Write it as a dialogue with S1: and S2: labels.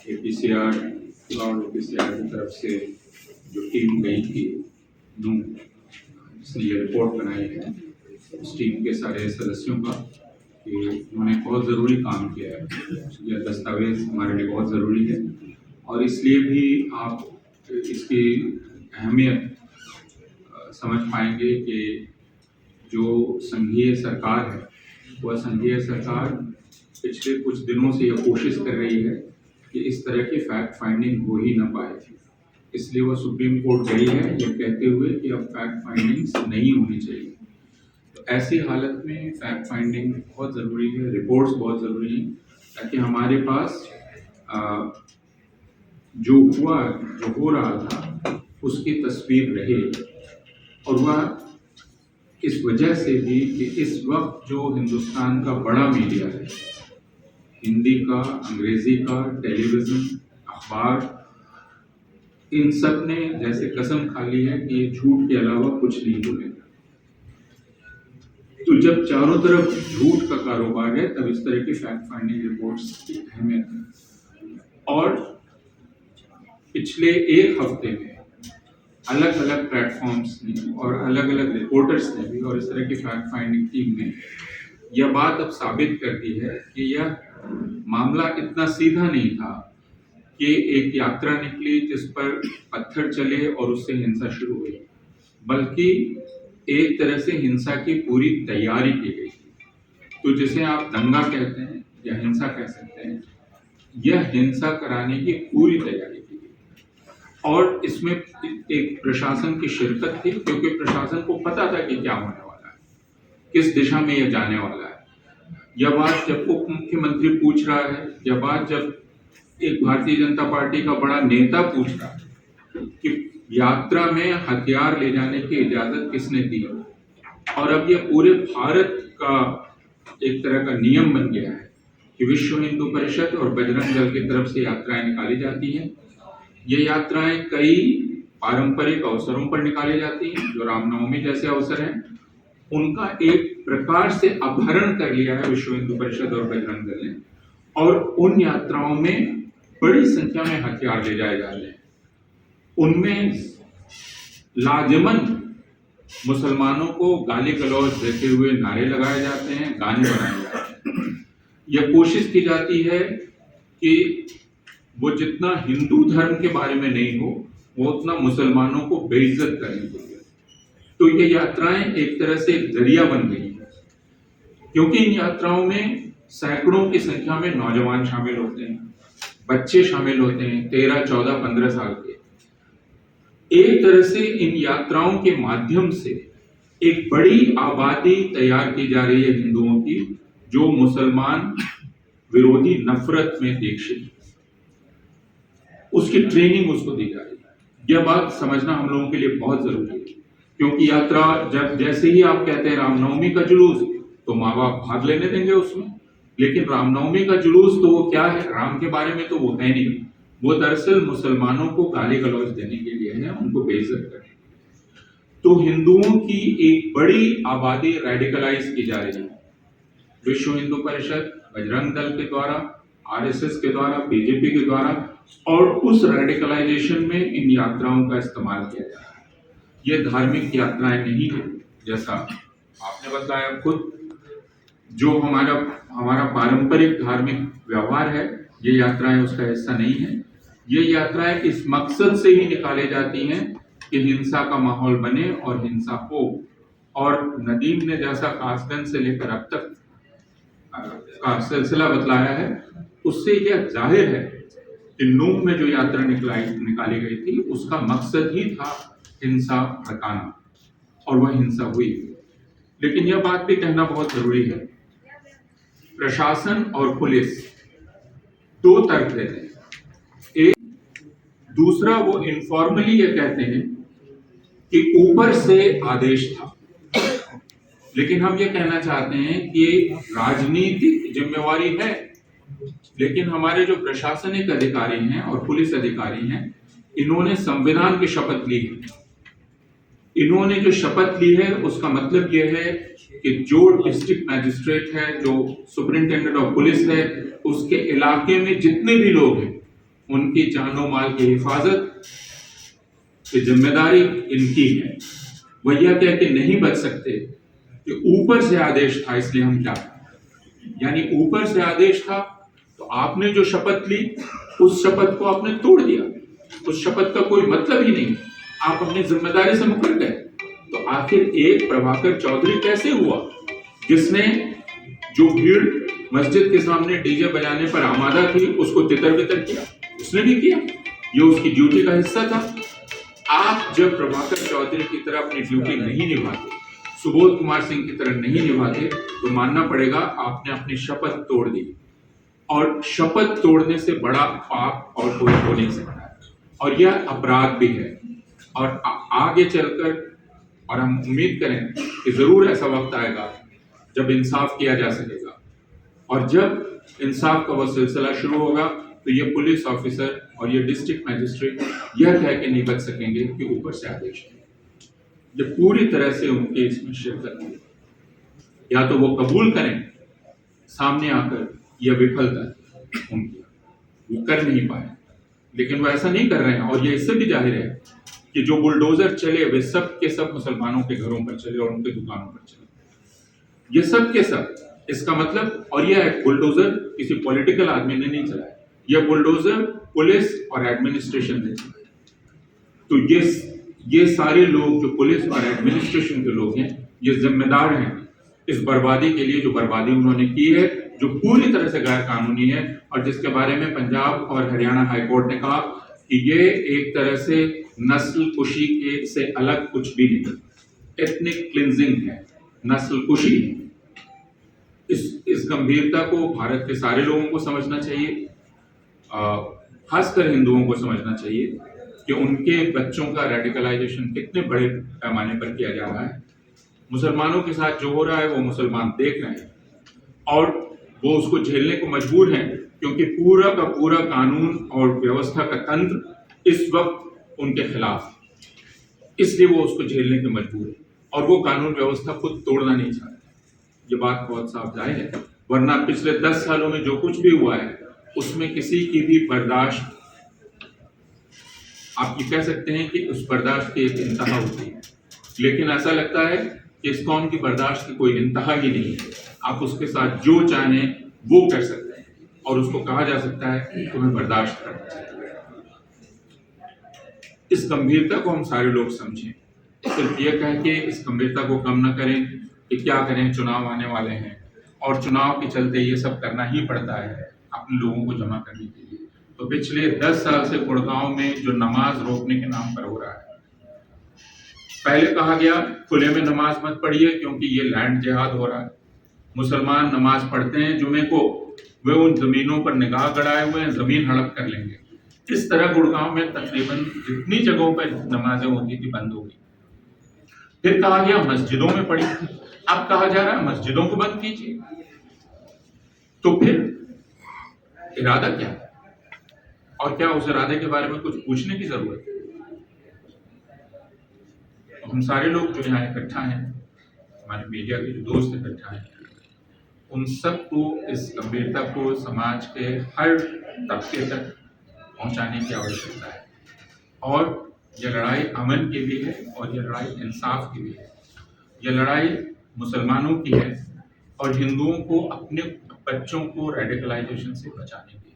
S1: APCR और APCR की तरफ से जो टीम गई थी नू, जिसने ये रिपोर्ट बनाई है उस टीम के सारे सदस्यों का, कि उन्होंने बहुत ज़रूरी काम किया है। यह दस्तावेज़ हमारे लिए बहुत ज़रूरी है और इसलिए भी आप इसकी अहमियत समझ पाएंगे कि जो संघीय सरकार है वह संघीय सरकार पिछले कुछ दिनों से यह कोशिश कर रही है कि इस तरह की फैक्ट फाइंडिंग हो ही ना पाए। इसलिए वह सुप्रीम कोर्ट गई है यह कहते हुए कि अब फैक्ट फाइंडिंग्स नहीं होनी चाहिए। तो ऐसी हालत में फैक्ट फाइंडिंग बहुत ज़रूरी है, रिपोर्ट्स बहुत ज़रूरी हैं, ताकि हमारे पास जो हो रहा था उसकी तस्वीर रहे। और वह इस वजह से भी कि इस वक्त जो हिंदुस्तान का बड़ा मीडिया है, हिंदी का, अंग्रेजी का, टेलीविज़न, अखबार, इन सब ने जैसे कसम खा ली है कि ये झूठ के अलावा कुछ नहीं बोलेगा। तो जब चारों तरफ झूठ का कारोबार है तब इस तरह की फैक्ट फाइंडिंग रिपोर्ट्स की अहमियत है। और पिछले एक हफ्ते में अलग अलग प्लेटफॉर्म्स ने और अलग अलग रिपोर्टर्स ने भी और इस तरह की फैक्ट फाइंडिंग टीम ने यह बात अब साबित कर दी है कि यह मामला इतना सीधा नहीं था कि एक यात्रा निकली जिस पर पत्थर चले और उससे हिंसा शुरू हुई, बल्कि एक तरह से हिंसा की पूरी तैयारी की गई थी। तो जिसे आप दंगा कहते हैं या हिंसा कह सकते हैं, यह हिंसा कराने की पूरी तैयारी की गई और इसमें एक प्रशासन की शिरकत थी, क्योंकि प्रशासन को पता था कि क्या होने वाला है, किस दिशा में यह जाने वाला है। यह बात जब उप मुख्यमंत्री पूछ रहा है, यह बात जब एक भारतीय जनता पार्टी का बड़ा नेता पूछ रहा है कि यात्रा में हथियार ले जाने की इजाजत किसने दी, और अब यह पूरे भारत का एक तरह का नियम बन गया है कि विश्व हिंदू परिषद और बजरंग दल की तरफ से यात्राएं निकाली जाती हैं। ये यात्राएं कई पारंपरिक अवसरों पर निकाली जाती हैं, जो रामनवमी जैसे अवसर हैं, उनका एक प्रकार से अपहरण कर लिया है विश्व हिंदू परिषद और बजरंग दल ने, और उन यात्राओं में बड़ी संख्या में हथियार ले जाए जा रहे हैं। उनमें लाजमन मुसलमानों को गाली गलौज देते हुए नारे लगाए जाते हैं, गाने बनाए जाते हैं। यह कोशिश की जाती है कि वो जितना हिंदू धर्म के बारे में नहीं हो वो उतना मुसलमानों को बेइज्जत करने के लिए। तो ये यात्राएं एक तरह से एक जरिया बन गई है, क्योंकि इन यात्राओं में सैकड़ों की संख्या में नौजवान शामिल होते हैं, बच्चे शामिल होते हैं, 13, 14, 15 साल के। एक तरह से इन यात्राओं के माध्यम से एक बड़ी आबादी तैयार की जा रही है हिंदुओं की, जो मुसलमान विरोधी नफरत में दीक्षित, उसकी ट्रेनिंग उसको दी जा रही है। यह बात समझना हम लोगों के लिए बहुत जरूरी है, क्योंकि यात्रा जब जैसे ही आप कहते हैं रामनवमी का जुलूस, तो माँ बाप भाग लेने देंगे उसमें, लेकिन रामनवमी का जुलूस तो वो क्या है, राम के बारे में तो वो है नहीं, वो दरअसल मुसलमानों को गाली गलौज देने के लिए है, उनको बेइज्जत करने। तो हिंदुओं की एक बड़ी आबादी रेडिकलाइज की जा रही है विश्व हिंदू परिषद, बजरंग दल के द्वारा, आरएसएस के द्वारा, बीजेपी के द्वारा, और उस रेडिकलाइजेशन में इन यात्राओं का इस्तेमाल किया जा रहा है। ये धार्मिक यात्राएं नहीं है, जैसा आपने बताया खुद, जो हमारा पारंपरिक धार्मिक व्यवहार है, ये यात्राएं उसका हिस्सा नहीं है। ये यात्राएं इस मकसद से ही निकाली जाती हैं कि हिंसा का माहौल बने और हिंसा हो। और नदीम ने जैसा कासगंज से लेकर अब तक का सिलसिला बतलाया है, उससे यह जाहिर है कि नूह में जो यात्रा निकाली गई थी उसका मकसद ही था हिंसा भड़काना, और वह हिंसा हुई। लेकिन यह बात भी कहना बहुत जरूरी है, प्रशासन और पुलिस दो तर्क देते हैं। एक दूसरा, वो इनफॉर्मली ये कहते हैं कि ऊपर से आदेश था, लेकिन हम ये कहना चाहते हैं कि राजनीतिक जिम्मेवारी है, लेकिन हमारे जो प्रशासनिक अधिकारी हैं और पुलिस अधिकारी हैं, इन्होंने संविधान की शपथ ली है। इन्होंने जो शपथ ली है उसका मतलब यह है कि जो डिस्ट्रिक्ट मैजिस्ट्रेट है, जो सुपरिंटेंडेंट ऑफ पुलिस है, उसके इलाके में जितने भी लोग हैं उनकी जानो माल की हिफाजत की जिम्मेदारी इनकी है। भैया कह के नहीं बच सकते कि ऊपर से आदेश था इसलिए हम क्या करें। यानी ऊपर से आदेश था तो आपने जो शपथ ली उस शपथ को आपने तोड़ दिया, उस शपथ का कोई मतलब ही नहीं, आप अपनी जिम्मेदारी से मुकर गए। तो आखिर एक प्रभाकर चौधरी कैसे हुआ जिसने जो भीड़ मस्जिद के सामने डीजे बजाने पर आमादा थी उसको तितर बितर किया? उसने भी किया, ये उसकी ड्यूटी का हिस्सा था। आप जब प्रभाकर चौधरी की तरह अपनी ड्यूटी नहीं निभाते, सुबोध कुमार सिंह की तरह नहीं निभाते, तो मानना पड़ेगा आपने अपनी शपथ तोड़ दी, और शपथ तोड़ने से बड़ा पाप और कोई हो नहीं सकता, और यह अपराध भी है। और आगे चलकर, और हम उम्मीद करें कि जरूर ऐसा वक्त आएगा जब इंसाफ किया जा सकेगा, और जब इंसाफ का वह सिलसिला शुरू होगा तो ये पुलिस ऑफिसर और ये डिस्ट्रिक्ट मैजिस्ट्रेट यह कह के नहीं बच सकेंगे कि ऊपर से आदेश है। ये पूरी तरह से उनके इसमें शिरकत है, या तो वो कबूल करें सामने आकर, यह विफलता उनकी, वो कर नहीं पाए, लेकिन वो ऐसा नहीं कर रहे हैं। और ये इससे भी जाहिर है कि जो बुलडोजर चले वे सब के सब मुसलमानों के घरों पर चले और उनके दुकानों पर चले, ये सब के सब। इसका मतलब, और यह बुलडोजर किसी पॉलिटिकल आदमी ने नहीं चलाया, यह बुलडोजर पुलिस और एडमिनिस्ट्रेशन ने चलाया। तो ये सारे लोग जो पुलिस और एडमिनिस्ट्रेशन के लोग हैं, ये जिम्मेदार हैं इस बर्बादी के लिए, जो बर्बादी उन्होंने की है, जो पूरी तरह से गैर कानूनी है, और जिसके बारे में पंजाब और हरियाणा हाईकोर्ट ने कहा कि ये एक तरह से नस्ल कुशी के से अलग कुछ भी नहीं, एथनिक क्लिंजिंग है, नस्ल कुशी। इस गंभीरता को भारत के सारे लोगों को समझना चाहिए, खासकर हिंदुओं को समझना चाहिए कि उनके बच्चों का रेडिकलाइजेशन कितने बड़े पैमाने पर किया जा रहा है। मुसलमानों के साथ जो हो रहा है वो मुसलमान देख रहे हैं, और वो उसको झेलने को मजबूर हैं, क्योंकि पूरा का पूरा कानून और व्यवस्था का तंत्र इस वक्त उनके खिलाफ, इसलिए वो उसको झेलने के मजबूर है, और वो कानून व्यवस्था खुद तोड़ना नहीं चाहते। ये बात बहुत साफ जाहिर है, वरना पिछले 10 सालों में जो कुछ भी हुआ है उसमें किसी की भी बर्दाश्त, आप ये कह सकते हैं कि उस बर्दाश्त की एक इंतहा होती है, लेकिन ऐसा लगता है कि इस कौम की बर्दाश्त की कोई इंतहा ही नहीं है। आप उसके साथ जो चाहें वो कर सकते हैं, और उसको कहा जा सकता है कि तुम्हें बर्दाश्त करना चाहिए। इस गंभीरता को हम सारे लोग समझें, सिर्फ ये कह के इस गंभीरता को कम न करें कि क्या करें, चुनाव आने वाले हैं और चुनाव के चलते ये सब करना ही पड़ता है अपने लोगों को जमा करने के लिए। तो पिछले 10 साल से गुड़गांव में जो नमाज रोकने के नाम पर हो रहा है, पहले कहा गया खुले में नमाज मत पढ़िए क्योंकि ये लैंड जिहाद हो रहा है, मुसलमान नमाज पढ़ते हैं जुमे को, वे उन जमीनों पर निगाह गड़ाए हुए हैं, जमीन हड़प कर लेंगे। इस तरह गुड़गांव में तकरीबन जितनी जगहों पर नमाजें होती थी बंद हो गई। फिर कहा गया मस्जिदों में पढ़ी, अब कहा जा रहा है मस्जिदों को बंद कीजिए। तो फिर इरादा क्या है, और क्या उस इरादे के बारे में कुछ पूछने की जरूरत है? तो हम सारे लोग जो यहाँ इकट्ठा हैं, हमारे मीडिया के जो दोस्त इकट्ठा हैं, उन सबको इस गंभीरता को समाज के हर तबके तक पहुंचाने की आवश्यकता है। और यह लड़ाई अमन की भी है और यह लड़ाई इंसाफ की भी है। यह लड़ाई मुसलमानों की है और हिंदुओं को, अपने बच्चों को रेडिकलाइजेशन से बचाने की।